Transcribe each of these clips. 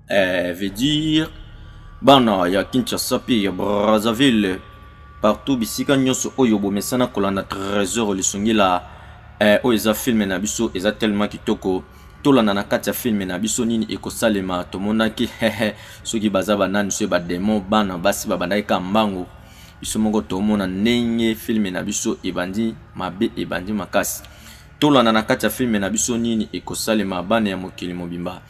veut dire bana ya Kinshasa pe ya Brazzaville partout bisika nyonso oyo bomesana kolanda trésor lisungila oyo eza filme na biso eza tellement kitoko tolanda na kati ya filme na biso nini ekosalema tomonaki soki baza banani so bademo bana basi babandaki ka mbangu biso moko tomona ndenge filme na biso ebandi mabe ebandi makasi tolanda na kati ya filme na biso nini ekosalema bana ya mokili mobimba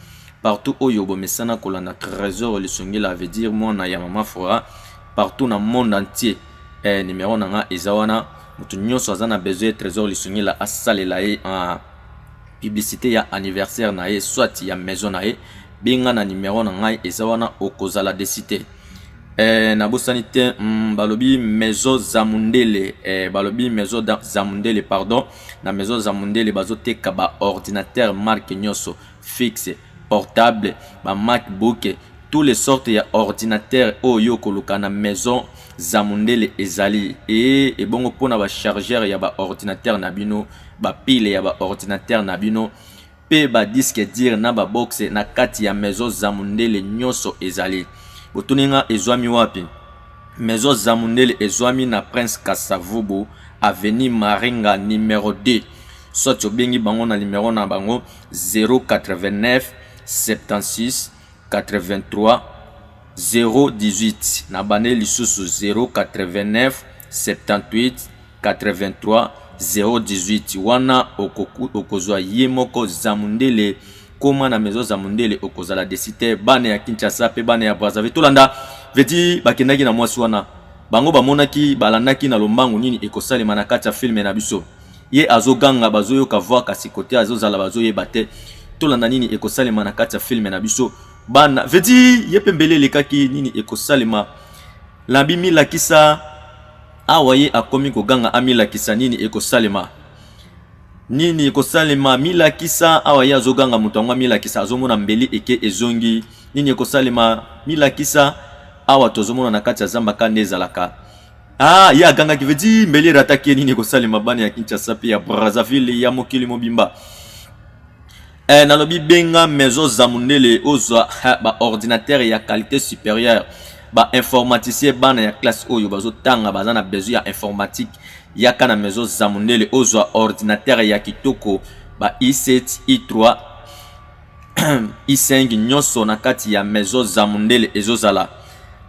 partout oyo bomesana kolanda trésor lisungila veut dire mwana ya mama Fora partout na monde entier numéro nanga eza wana mutu nyonso aza na besoin trésor lisungila asalela ye en publicité ya anniversaire na ye soit ya maison na ye benga na numéro na ngai eza wana okozala desite na bosani te balobi maison Zamundele balobi maison Zamundele pardon na maison Zamundele bazoteka ba ordinateur marque nyonso fixe portable ba MacBook tous les sortes ya ordinateur oyo koluka na maison Zamundele ezali et bongo pona ba chargeur ya ba ordinateur na bino ba pile ya ba ordinateur na bino pe ba disque dire na ba box na kati ya maison Zamundele nyonso ezali botuninga ezwami wapi maison Zamundele ezwami na Prince Kasavubu avenue Maringa numéro 2 soit obengi bango na numéro na bango 089 76 83 018 na bane lisusu 089 78 83 018 wana okozwa ye moko Zamundele koma na maison Zamundele okozala desite bana ya Kinshasa pe bana ya Brazzaville tolanda veti bakendaki na mwasi wana bango bamonaki balandaki na lombangu nini ekosalema na kati ya filme na biso ye azoganga bazoyoka voix kasi kote azozala bazoyeba te tolanda nini ekosalema na kati ya filme na biso bana veti ye pembele lekaki nini ekosalema lambi milakisa awa ye akomi koganga amilakisa nini ekosalema nini ekosalema milakisa awa ye azoganga mutu yango milakisa azomona mbeli eke ezongi nini ekosalema milakisa awa tozomona na kati ya zamba kande ezalaka ye agangaki vedi mbeli rataki nini ekosalema bana ya Kinshasa pe ya Brazzaville ya mokili mobimba nalobi benga maison Zamundele ozwa ba ordinateur ya qualité supérieure ba informaticien bana ya classe oyo bazotanga baza na besoin ya informatique yaka na maison Zamundele ozwa ordinateur ya kitoko ba i7 i3 i5 nyonso na kati ya maison Zamundele ezozala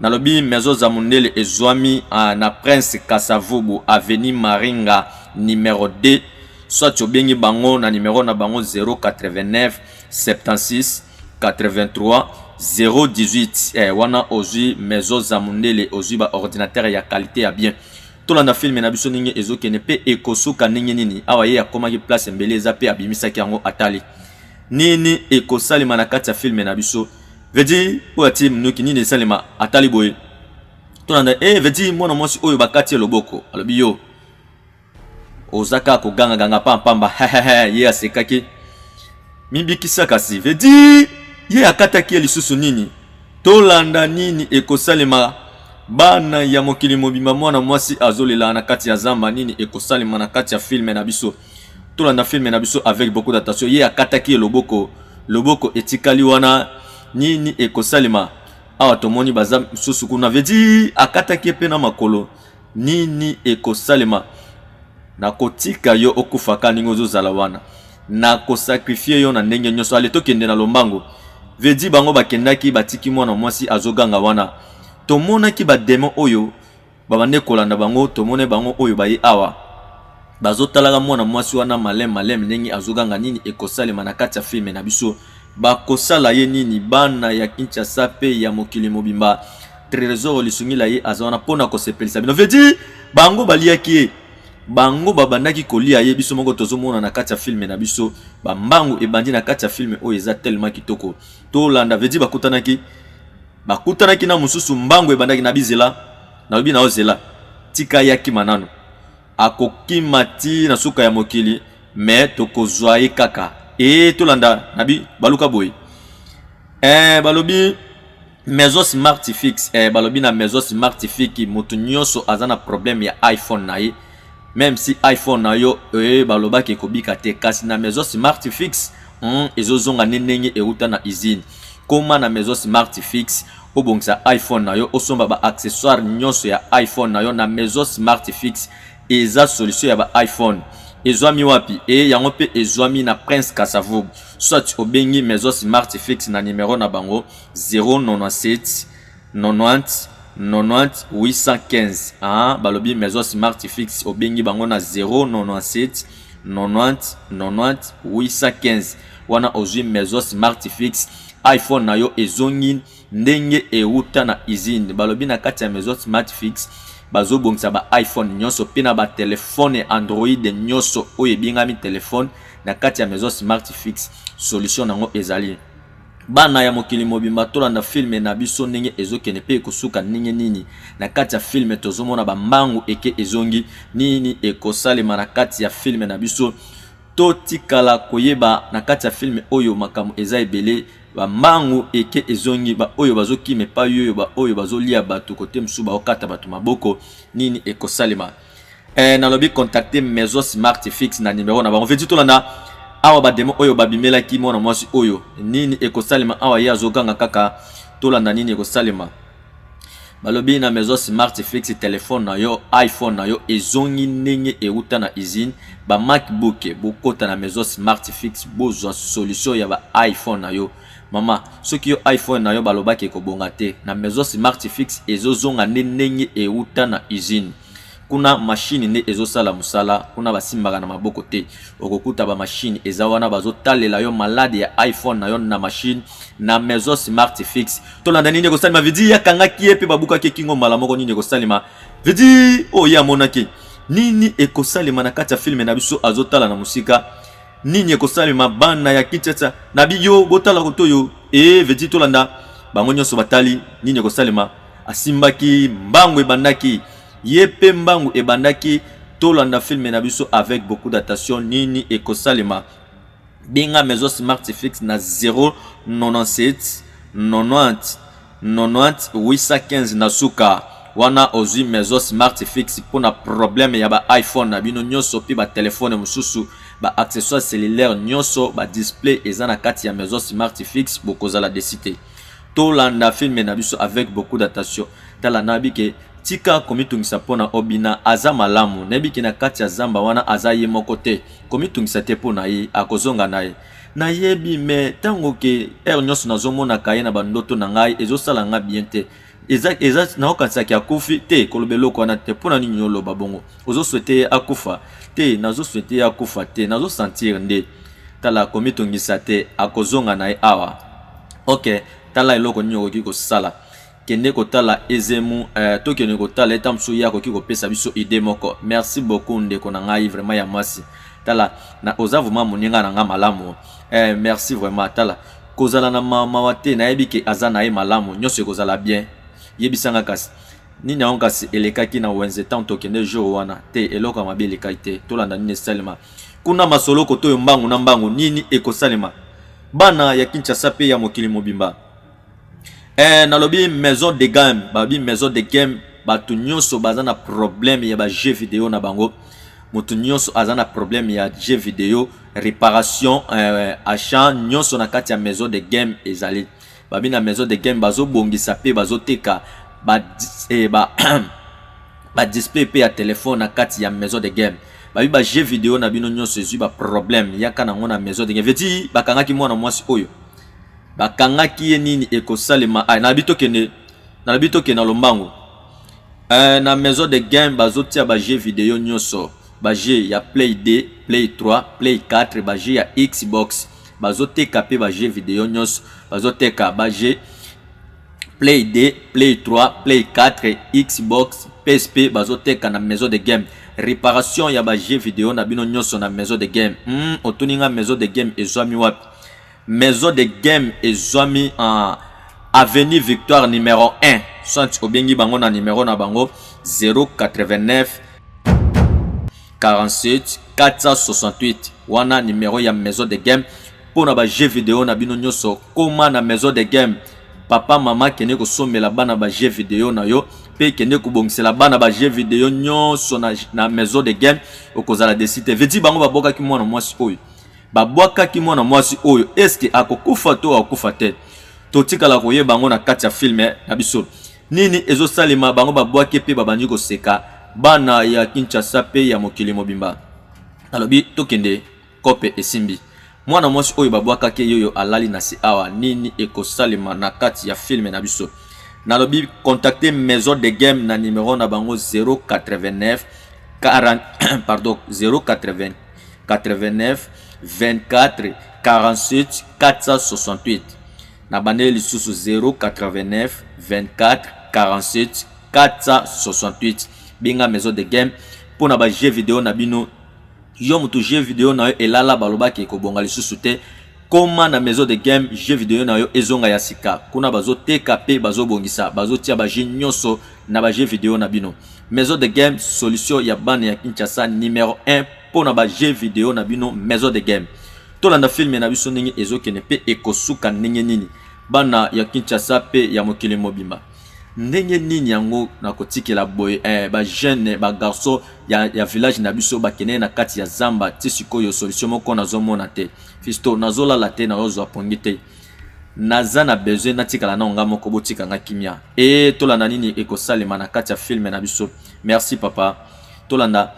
nalobi maison Zamundele ezwami na Prince Kasavubu avenue Maringa numéro 2 soit obengi bango na numéro na bango 089 76 83 018 wana ozwi maison Zamundele ozwi ba ordinateur ya qualité ya bien tolanda filme na biso ninge ezokene pe ekosuka ninge nini awa ye akomaki place mbele eza pe abimisaki yango atali nini ekosalema na kati ya filme na biso vedi oyo ati mnoki nini esalema atali boye tolanda vedi mwana mwasi oyo bakati ya loboko alobi yo ozaka koganga ganga pampamba ye asekaki mibikisa kasi vedi ye akataki lisusu nini tolanda nini ekosalema bana ya mokili mobimba mwana mwasi azolela na kati ya zamba nini ekosalema na kati ya filme na biso tolanda filme na biso avec beaucoup d'attention ye akataki loboko etikali wana nini ekosalema awa tomoni baza susu kuna vedi akataki pe na makolo nini ekosalema na kotika yo okufaka ningo zozala wana na kosakrifie yo na ndenge nyonso ale tokende na lombango vedi bango bakendaki batiki mwana mwasi azoganga wana tomonaki bademo oyo babande kolanda bango tomone bango oyo baye awa bazotalaka mwana mwasi wana malem ndenge azoganga nini ekosalema na kati ya filme na biso bakosala ye nini bana ya Kinshasa pe ya mokili mobimba trésor lisungila ye azana pona kosepelisa bino vedi bango baliaki ye bango babandaki kolia ye biso moko tozomona na kati ya filme na biso bambangu ebandi na kati ya filme oyo eza tellement kitoko tolanda vedi bakutanaki na mususu mbangu ebandaki na bizela na lobi na ozela tika yaki manano akokima ti na suka ya mokili me tokozwa ye kaka tolanda nabi baluka boy balobi maison smart fixe balobi na maison smart fixe mutu nyonso azana problème ya iPhone na ye même si iPhone na yo balobaki ekobika te kasi na maison smart fixe ezozonga ndenge euta na usine Koma na maison smart fixe obongisa iPhone na yo osomba ba accessoire nyonso ya iPhone na yo na maison smart fixe eza solution ya ba iPhone ezwami wapi e yango pe ezwami na Prince Kasavubu soit obengi maison smart fixe na numéro na bango 097 90 90 815 balobi maison smart fixe obengi bango na 097 90 90 815 wana ozwi maison smart fixe iPhone na yo ezongi ndenge euta na usine balobi na kati ya maison smart fixe bazobongisa ba iPhone nyonso pe na ba telefone Android nyonso oyo ebingami telefone na kati ya maison smart fixe solution nango ezali bana ya mokili mobimba tolanda filme na biso ndenge ezokene pe kosuka ndenge nini na kati ya filme tozomona ba mbangu eke ezongi nini ekosalema na kati ya filme na biso totikala koyeba na kati ya filme oyo makambo eza ebele ba mbangu eke ezongi ba oyo bazokime pa yoyo ba oyo bazolia bato kote msuba okata bato maboko nini ekosalema nalobi contacter maison smart fixe na numéro na bango vedi tolanda awa bademo oyo babimelaki mwana mwasi oyo nini ekosalema awa ye azoganga kaka tolanda nini ekosalema balobi na maison smart fixe telefone na yo iPhone na yo ezongi ndenge euta na usine ba MacBook bokota na maison smart fixe bozwa solution ya ba iPhone na yo mama soki yo iPhone na yo balobaki ekobonga te na maison smart fixe ezozonga ndenge euta na usine kuna machine ne ezosala musala kuna basimbaka na maboko te okokuta ba machine eza wana bazotalela yo malade ya iPhone na yo na machine na maison smart fixe tolanda nini ekosalima vidi yakangaki epe babuka ke kingo mala moko nini ekosalima vidi ya monaki nini ekosalima na kati ya filme na biso azotala na musika nini ekosalima bana ya Kinshasa na biyo botala kotoyo vidi tolanda bango nyonso batali nini ekosalima asimbaki mbangu ebandaki yepe mbangu ebandaki tolanda filme na biso avec beaucoup d'attention nini ekosalema binga maison smart fixe na 097 90 90 815 na suka wana ozwi maison smart fixe pona problème ya ba iPhone na bino nyonso pi ba telefone mususu ba accessoire cellulaire nyonso ba display eza na kati ya maison smart fixe bokozala desite tolanda filme na biso avec beaucoup d'attention tala nabike tika komitungisa pona obina aza malamu nebiki na kati ya zamba wana aza ye moko te komitungisa te pona ye akozonga na ye na yebi me tango ke nyonso nazomona kaye na bandoto na ngai ezosala nga bien te eza na okansaki akufi te kolobeloko wana te pona nini oloba bongo ozoswete akufa te nazoswete akufa te nazosentir nde tala komitungisa te akozonga na ye awa ok tala eloko nini okoki kosala kende kotala ezemu to kende kotala etamsu ya koki kopesa biso idée moko merci beaucoup ndeko na ngai vraiment ya mwasi tala na oza vraiment moninga na nga malamu merci vraiment tala kozala na mama wate na yebike aza na ye malamu nyonso kozala bien yebisanga kasi nini yango kasi elekaki na wenze tanto kende jour wana te eloko mabe elekaki te tolanda nini esalema kuna masolo kotoyo mbangu na mbangu nini ekosalema bana ya Kinshasa pe ya mokili mobimba nalobi maison de gamme babi maison de game batu nyonso baza na problème ya ba jeu vidéo na bango mutu nyonso aza na problème ya jeu vidéo réparation achat nyonso na kati ya maison de game ezali babi na maison de game bazobongisa pe bazoteka ba display pe ya téléphone na kati ya maison de game babi ba jeu vidéo na bino nyonso ezwi ba problème yaka nango na maison de game veti bakangaki mwana mwasi oyo bakangaki ye nini ekosalema na bitokene na lombango na maison de game bazotia ba jeu vidéo nyonso ba jeu ya Play 2 Play 3 Play 4 ba jeu ya Xbox bazoteka pe ba jeu vidéo nyonso bazoteka ba jeu Play 2 Play 3 Play 4 Xbox PSP bazoteka na maison de game réparation ya ba jeu vidéo na bino nyonso na maison de game otuninga maison de game ezwami wapi maison de game ezwami en avenue Victoire numéro 1 soit obengi bango na numéro na bango 089 47 468 wana numéro ya maison de game pona ba jeu vidéo na bino nyonso koma na maison de game papa mama kende kosomela bana ba jeu vidéo na yo pe kende kobongisela bana ba jeu vidéo nyonso na maison de game okozala desite vedi bango baboka ki mwana mwasi oyo babwakaki mwana mwasi oyo eske akokufa to akufa te totikala koyeba bango na kati ya film na biso nini ezosalema bango babwaki pe babandi koseka bana ya Kinshasa pe ya mokili mobimba alobi tokende kope esimbi mwana mwasi oyo babwakaki yoyo alali na si awa nini ekosalema na kati ya film na biso nalobi contacter maison de game na numéro na bango 089 40 pardon 080 89 24 47 468 na bande lisusu 089 24 47 468 binga maison de game pour na ba jeu vidéo na bino yo mutu jeu vidéo na yo elala balobaki ko bonga lisusu te koma na maison de game jeu vidéo na yo ezonga ya sika kuna bazo teka pe bazo bongisa bazo tia ba jeu nyonso na ba jeu vidéo na bino maison de game solution ya bana ya Kinshasa numéro 1 pour na ba jeu vidéo na bino maison de game tolanda film na biso ndenge ezokene pe ekosuka ndenge nini bana ya Kinshasa pe ya mokili mobimba ndenge nini yango na kotikela boye ba jeune ba garçon ya village na biso bakene na kati ya zamba ti sikoyo solution moko nazomona te fisto nazolala te na ozo apongi te naza na besoin natikala na nga moko botika nga kimia tolanda nini ekosalema na kati ya film na biso merci papa tolanda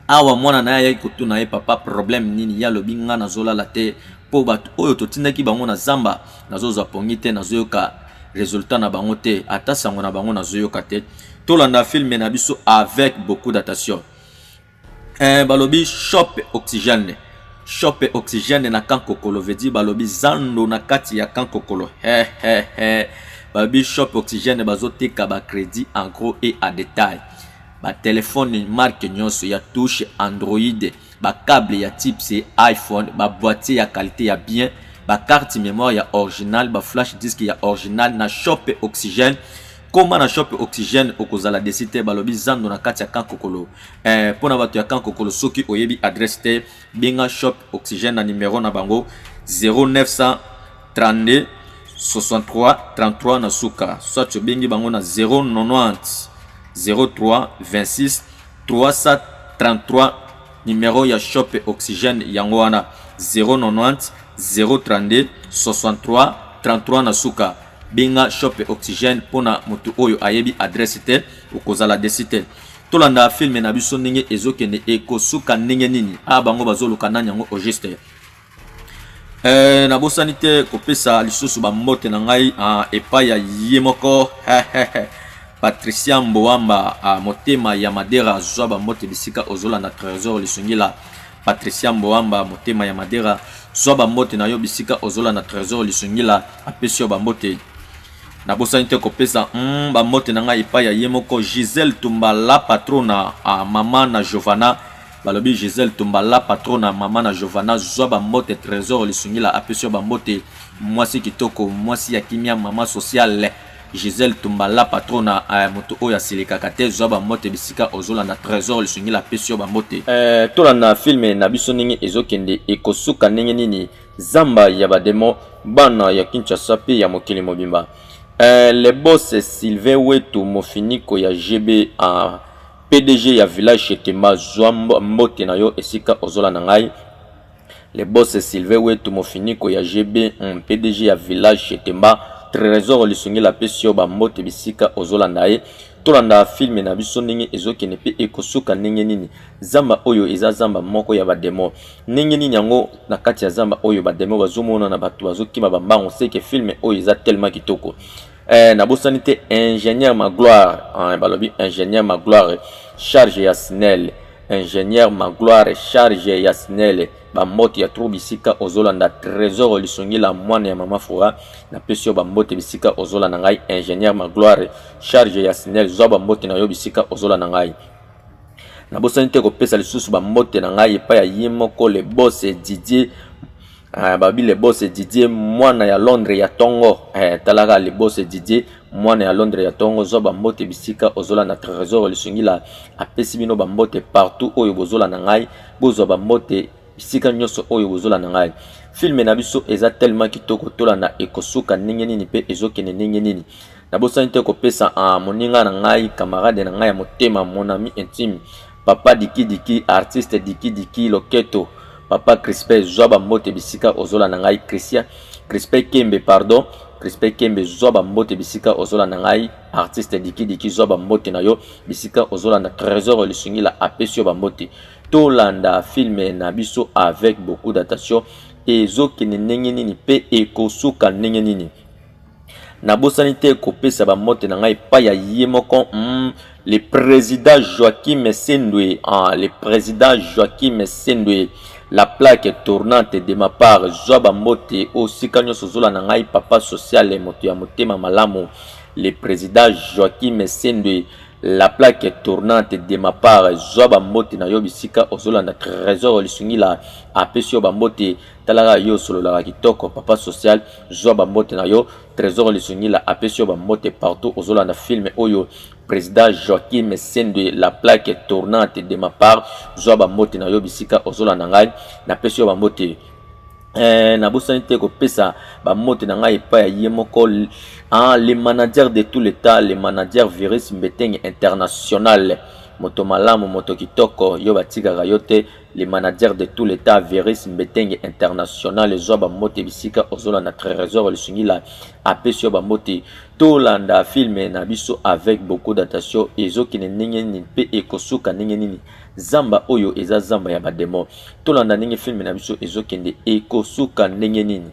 awa mwana na ya kotuna ye papa problème nini ya lobi nga nazolala te po bato oyo totindaki bango na zamba nazozo apongi te nazoyoka résultat na bango te ata sango na bango nazoyoka te tolanda film na biso avec beaucoup d'attention balobi shop oxygène na kankokolo vedi balobi zando na kati ya kankokolo balobi shop oxygène bazoteka ba crédit en gros et à détail ba téléphone marque nyonso ya touche Android ba câble ya type C iPhone ba boîtier ya qualité ya bien ba carte mémoire ya original ba flash disk ya original na shop oxygène comment na shop oxygène okozala desite balobi zando na kati ya kankokolo pona bato ya kankokolo soki oyebi adresse te binga shop oxygène na numéro na bango 0932 63 33 na suka soit bengi bango na 090 03 26 333 numéro ya shop oxygène yango wana 090 032 63 33 na suka binga shop oxygène pona mutu oyo ayebi adresse te okozala desite tolanda film na biso ndenge ezokende ekosuka ndenge nini bango bazoluka nani yango au juste na bosani te kopesa lisusu bambote na ngai epai ya ye moko Patricia Mboamba motema ya Madera zwa bambote bisika ozolanda trésor lisungila Patricia Mboamba motema ya Madera zwa bambote na yo bisika ozolanda trésor lisungila apesi yo bambote na bosani te kopesa bambote na ngai epai ya ye moko Gisèle Tumbala patrona mama na Giovanna balobi Gisèle Tumbala patrona mama na Giovanna zwa bambote trésor lisungila apesi yo bambote mwasi kitoko mwasi ya kimia mama sociale Gisèle Tumbala patrona moto oya silikaka te zwa bambote bisika ozolanda trésor lisungila apesi yo bambote tolanda filme na biso ndenge ezokende ekosuka ndenge nini zamba ya bademo bana ya Kinshasa pe ya mokili mobimba le boss Sylvain Wetu mofiniko ya GB PDG ya village Chetemba zwa mbote na yo esika ozolanda ngai le boss Sylvain Wetu mofiniko ya GB PDG ya village Chetemba trésor lisungila pesi yo bambote bisika ozolanda ye tolanda filme na biso ndenge ezokende pe ekosuka ndenge nini zamba oyo eza zamba moko ya bademo ndenge nini yango na kati ya zamba oyo bademo bazomona na bato bazokima bambango seke filme oyo eza tellement kitoko na bosani te ingénieur Magloire balobi ingénieur Magloire charge ya Snell ingénieur Magloire charge ya Snell bambote ya tro bisika ozolanda trésor lisungila mwana ya mama Fura na pesi yo bambote bisika ozolanda ngai ingénieur Magloire charge ya Snell zwa bambote na yo bisika ozolanda ngai na bosani te kopesa lisusu bambote na ngai epai ya ye moko le boss Didier babi le boss Didier mwana ya Londres ya Tongo talaka le boss Didier mwana ya Londres ya Tongo zwa bambote bisika ozolanda trésor lisungila apesi bino bambote partout oyo bozolanda ngai bozwa bambote bisika nyonso oyo bozolanda ngai filme na biso eza tellement kitoko tolanda ekosuka ndenge nini pe ezokende ndenge nini na bosani te kopesa moninga na ngai camarade na ngai ya motema mon ami intime papa Diki artiste Diki Loketo papa Crispin zwa bambote bisika ozolanda ngai Crispin Kembe pardon Respect Kembe zoba mbote bisika ozola nangai artiste diki zoba mbote na yo bisika ozola na trésor lisungi la apesio ba mbote tolanda filme na biso avec beaucoup d'attention ezokende ndenge nini pe ekosuka ndenge nini nabosani te kopesa ba mbote na ngai pa ya ye moko le président Joachim Sendwe le président Joachim Sendwe la plaque tournante de ma part zoba mbote osika nyonso zola na ngai papa social moto ya motema malamu le président Joachim Sendwe la plaque tournante de ma part zoba mbote na yo bisika ozola na trésor lisungi la apesio ba mbote talaka yo solo la kitoko papa social zoba mbote na yo trésor lisungi la apesio ba mbote partout ozola na film oyo président Joachim Sendwe la plaque tournante de ma part zoba mbote na yo bisika ozola na ngai na pesio ba mbote na bosani te kopesa ba mbote na ngai pa ya ye moko les managers de tout l'état les managers virus mbeteng international moto malamu moto kitoko yo batikaka yo te les managers de tout l'état virus mbeteng international zoba mbote bisika ozola na trésor lisungi la apesio ba mbote tolanda filme na biso avec beaucoup d'attention ezokende ndenge nini pe ekosuka ndenge nini zamba oyo eza zamba ya bademo tolanda ndenge filme na biso ezokende ekosuka ndenge nini